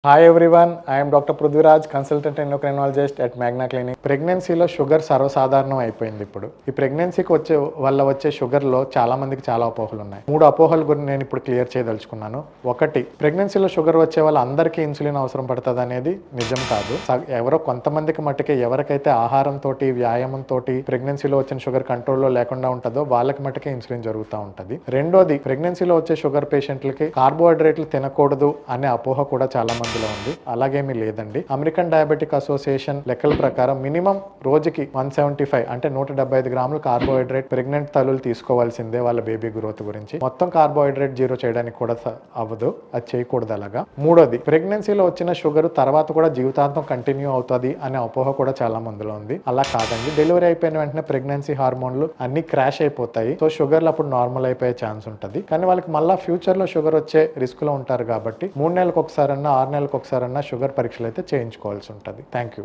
Hi everyone, I'm doctor Prithviraj, consultant endocrinologist at Magna clinic. ప్రెగ్నెన్సీలో sugar సర్వసాధారణం అయిపోయింది. ఇప్పుడు ఈ ప్రెగ్నెన్సీకి వచ్చే షుగర్లో చాలా మందికి చాలా అపోహలు ఉన్నాయి. 3 అపోహల గురించి నేను ఇప్పుడు క్లియర్ చేయదలుచుకున్నాను. ఒకటి, ప్రెగ్నెన్సీలో షుగర్ వచ్చే వాళ్ళందరికీ ఇన్సులిన్ అవసరం పడుతుంది అనేది నిజం కాదు. ఎవరో కొంతమందికి మట్టుకే, ఎవరికైతే ఆహారంతో వ్యాయామంతో ప్రెగ్నెన్సీలో వచ్చిన షుగర్ కంట్రోల్లో లేకుండా ఉంటుందో వాళ్ళకి మట్టుకే ఇన్సులిన్ జరుగుతూ ఉంటుంది. రెండోది, ప్రెగ్నెన్సీలో వచ్చే షుగర్ పేషెంట్లకి కార్బోహైడ్రేట్లు తినకూడదు అనే అపోహ కూడా చాలా మందిలో ఉంది. అలాగేమీ లేదండి. అమెరికన్ డయాబెటిక్ అసోసియేషన్ లెక్కల ప్రకారం మినిమం రోజుకి 175 అంటే 175 గ్రాములు కార్బోహైడ్రేట్ ప్రెగ్నెంట్ తల్లులు తీసుకోవాల్సిందే వాళ్ళ బేబీ గ్రోత్ గురించి. మొత్తం కార్బోహైడ్రేట్ జీరో చేయడానికి కూడా అవ్వదు, అది చేయకూడదు. అలాగా. మూడోది, ప్రెగ్నెన్సీలో వచ్చిన షుగర్ తర్వాత కూడా జీవితాంతం కంటిన్యూ అవుతుంది అనే అపోహ కూడా చాలా మందిలో ఉంది. అలా కాదండి. డెలివరీ అయిపోయిన వెంటనే ప్రెగ్నెన్సీ హార్మోన్లు అన్ని క్రాష్ అయిపోతాయి. సో షుగర్లు అప్పుడు నార్మల్ అయిపోయే ఛాన్స్ ఉంటుంది. కానీ వాళ్ళకి మళ్ళీ ఫ్యూచర్ లో షుగర్ వచ్చే రిస్క్ లో ఉంటారు కాబట్టి 3 నెలలకు ఒకసారన్నా 6 నెలలకు ఒకసారన్నా షుగర్ పరీక్షలు అయితే చేయించుకోవాల్సి ఉంటుంది. Thank you.